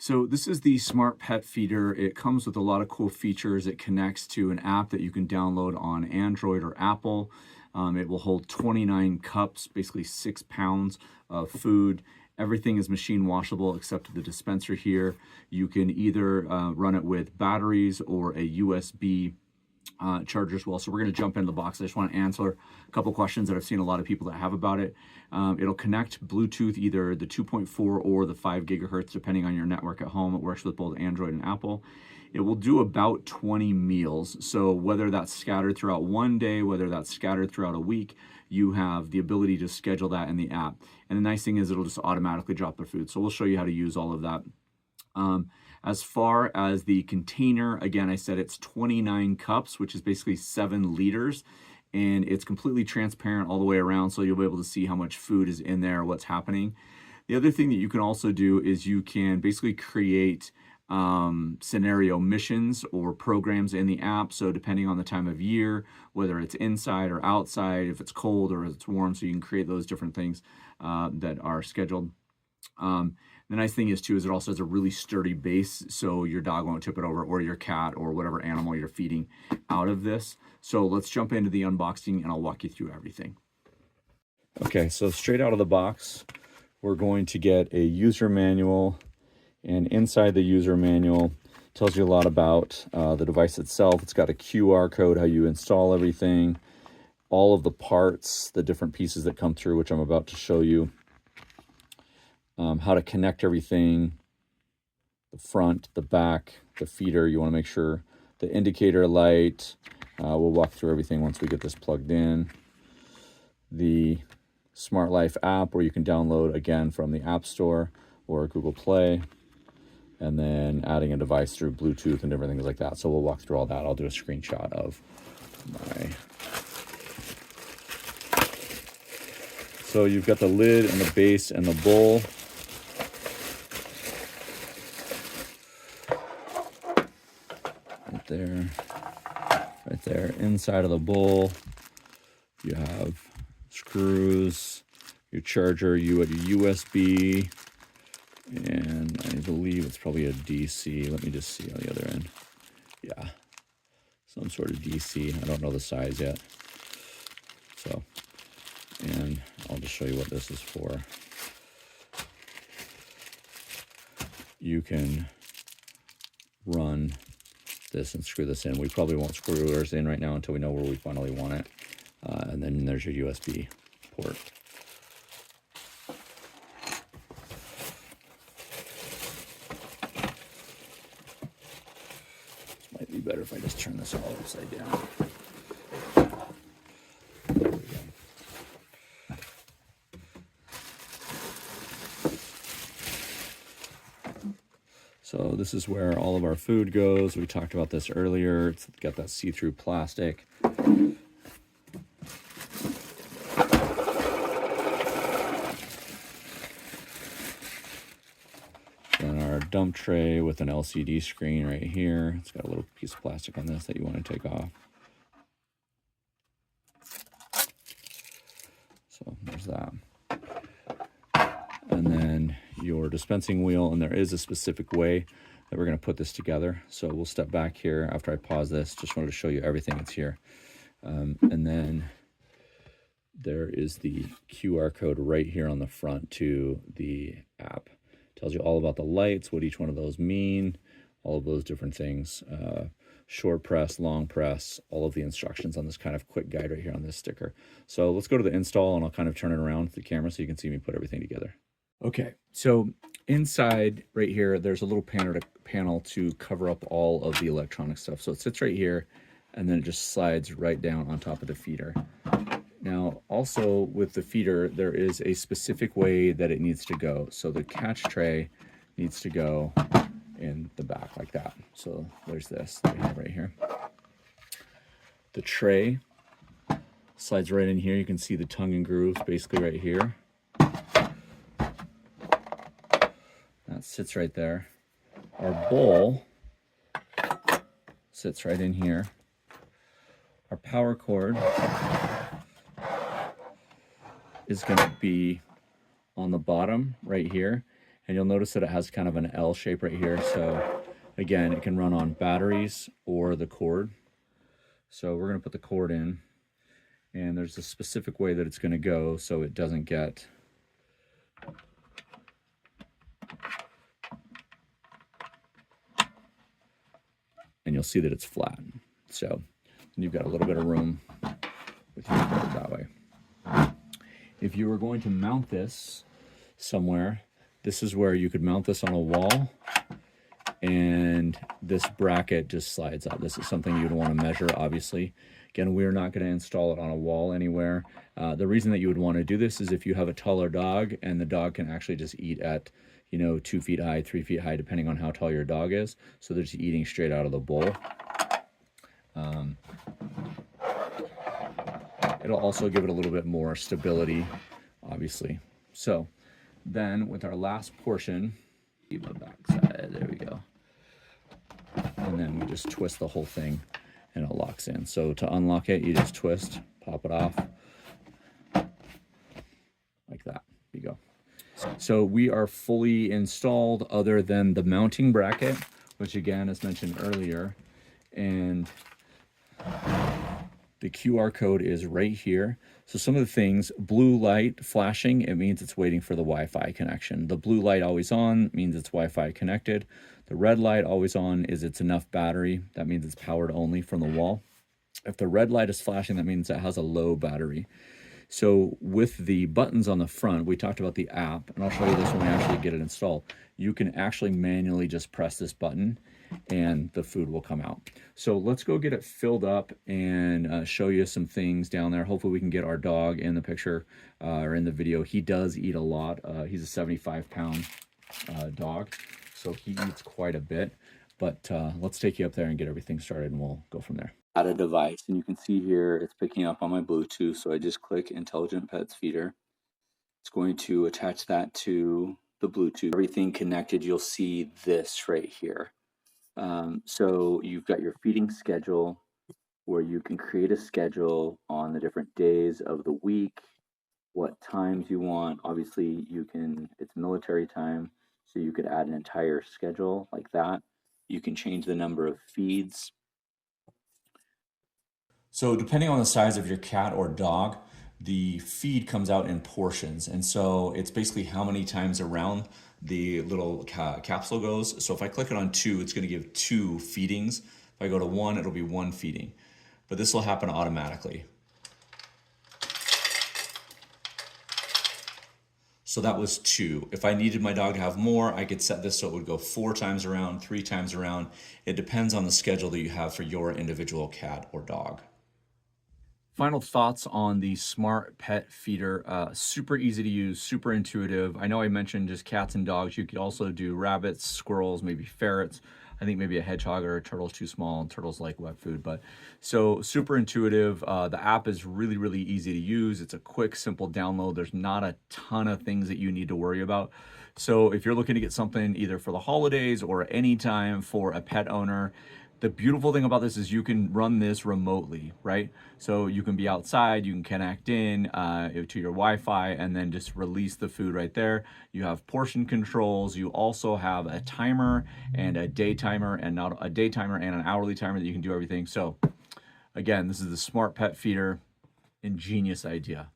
So this is the Smart Pet Feeder. It comes with a lot of cool features. It connects to an app that you can download on Android or Apple. It will hold 29 cups, basically 6 pounds of food. Everything is machine washable except the dispenser here. You can either run it with batteries or a USB charger as well. So we're going to jump into the box. I just want to answer a couple questions that I've seen a lot of people that have about it. It'll connect Bluetooth, either the 2.4 or the 5 gigahertz, depending on your network at home. It works with both Android and Apple. It will do about 20 meals. So whether that's scattered throughout one day, whether that's scattered throughout a week, you have the ability to schedule that in the app. And the nice thing is it'll just automatically drop the food. So we'll show you how to use all of that. As far as the container, again, I said it's 29 cups, which is basically 7 liters, and it's completely transparent all the way around, so you'll be able to see how much food is in there, what's happening. The other thing that you can also do is you can basically create scenario missions or programs in the app. So depending on the time of year, whether it's inside or outside, if it's cold or if it's warm, so you can create those different things that are scheduled. The nice thing is too, is it also has a really sturdy base, so your dog won't tip it over, or your cat, or whatever animal you're feeding out of this. So let's jump into the unboxing and I'll walk you through everything. Okay, so straight out of the box, we're going to get a user manual, and inside the user manual tells you a lot about the device itself. It's got a QR code, how you install everything, all of the parts, the different pieces that come through, which I'm about to show you. How to connect everything, the front, the back, the feeder. You want to make sure the indicator light. We'll walk through everything once we get this plugged in. The Smart Life app, where you can download again from the App Store or Google Play, and then adding a device through Bluetooth and different things like that. So we'll walk through all that. I'll do a screenshot of my... So you've got the lid and the base and the bowl. Right there, inside of the bowl, you have screws, your charger, you have your USB, and I believe it's probably a DC. Let me just see on the other end. Yeah, some sort of DC. I don't know the size yet. So, and I'll just show you what this is for. You can run this and screw this in. We probably won't screw ours in right now until we know where we finally want it. And then there's your USB port. Might be better if I just turn this all upside down. There we go. So this is where all of our food goes. We talked about this earlier. It's got that see-through plastic. Then our dump tray with an LCD screen right here. It's got a little piece of plastic on this that you want to take off. So there's that. And then your dispensing wheel, and there is a specific way that we're going to put this together. So we'll step back here after I pause this. Just wanted to show you everything that's here. And then there is the QR code right here on the front to the app. Tells you all about the lights, what each one of those mean, all of those different things. Short press, long press, all of the instructions on this kind of quick guide right here on this sticker. So let's go to the install, and I'll kind of turn it around to the camera so you can see me put everything together. Okay, so inside right here, there's a little panel to cover up all of the electronic stuff. So it sits right here, and then it just slides right down on top of the feeder. Now, also with the feeder, there is a specific way that it needs to go. So the catch tray needs to go in the back like that. So there's this that we have right here. The tray slides right in here. You can see the tongue and grooves basically right here. That sits right there. Our bowl sits right in here. Our power cord is going to be on the bottom right here, And you'll notice that it has kind of an L shape right here. So again, it can run on batteries or the cord. So we're going to put the cord in, and there's a specific way that it's going to go so it doesn't get and you'll see that it's flat. So you've got a little bit of room with your cord that way. If you were going to mount this somewhere, this is where you could mount this on a wall, and this bracket just slides out. This is something you'd want to measure, obviously. Again, we're not going to install it on a wall anywhere. The reason that you would want to do this is if you have a taller dog and the dog can actually just eat at, 2 feet high, 3 feet high, depending on how tall your dog is. So they're just eating straight out of the bowl. It'll also give it a little bit more stability, obviously. So then with our last portion, keep the back side, there we go. And then we just twist the whole thing and it locks in. So to unlock it, you just twist, pop it off, like that. There you go. So we are fully installed other than the mounting bracket, which again, as mentioned earlier, and the QR code is right here. So some of the things, blue light flashing, it means it's waiting for the Wi-Fi connection. The blue light always on means it's Wi-Fi connected. The red light always on is it's enough battery. That means it's powered only from the wall. If the red light is flashing, that means it has a low battery. So with the buttons on the front, we talked about the app, and I'll show you this when we actually get it installed. You can actually manually just press this button and the food will come out. So let's go get it filled up and show you some things down there. Hopefully we can get our dog in the picture or in the video. He does eat a lot. He's a 75-pound dog, so he eats quite a bit. But let's take you up there and get everything started, and we'll go from there. Add a device, and you can see here it's picking up on my Bluetooth, so I just click Intelligent Pets Feeder. It's going to attach that to the Bluetooth. Everything connected, you'll see this right here. So you've got your feeding schedule where you can create a schedule on the different days of the week, what times you want. Obviously, it's military time, so you could add an entire schedule like that. You can change the number of feeds. So depending on the size of your cat or dog, the feed comes out in portions. And so it's basically how many times around the little capsule goes. So if I click it on 2, it's going to give 2 feedings. If I go to 1, it'll be 1 feeding. But this will happen automatically. So that was 2. If I needed my dog to have more, I could set this so it would go 4 times around, 3 times around. It depends on the schedule that you have for your individual cat or dog. Final thoughts on the Smart Pet Feeder. Super easy to use, super intuitive. I know I mentioned just cats and dogs. You could also do rabbits, squirrels, maybe ferrets. I think maybe a hedgehog or a turtle's too small, and turtles like wet food. But so super intuitive. The app is really, really easy to use. It's a quick, simple download. There's not a ton of things that you need to worry about. So if you're looking to get something either for the holidays or any time for a pet owner, the beautiful thing about this is you can run this remotely, right? So you can be outside, you can connect in to your Wi-Fi and then just release the food right there. You have portion controls. You also have a timer and a day timer, and not a day timer and an hourly timer that you can do everything. So again, this is the Smart Pet Feeder. Ingenious idea.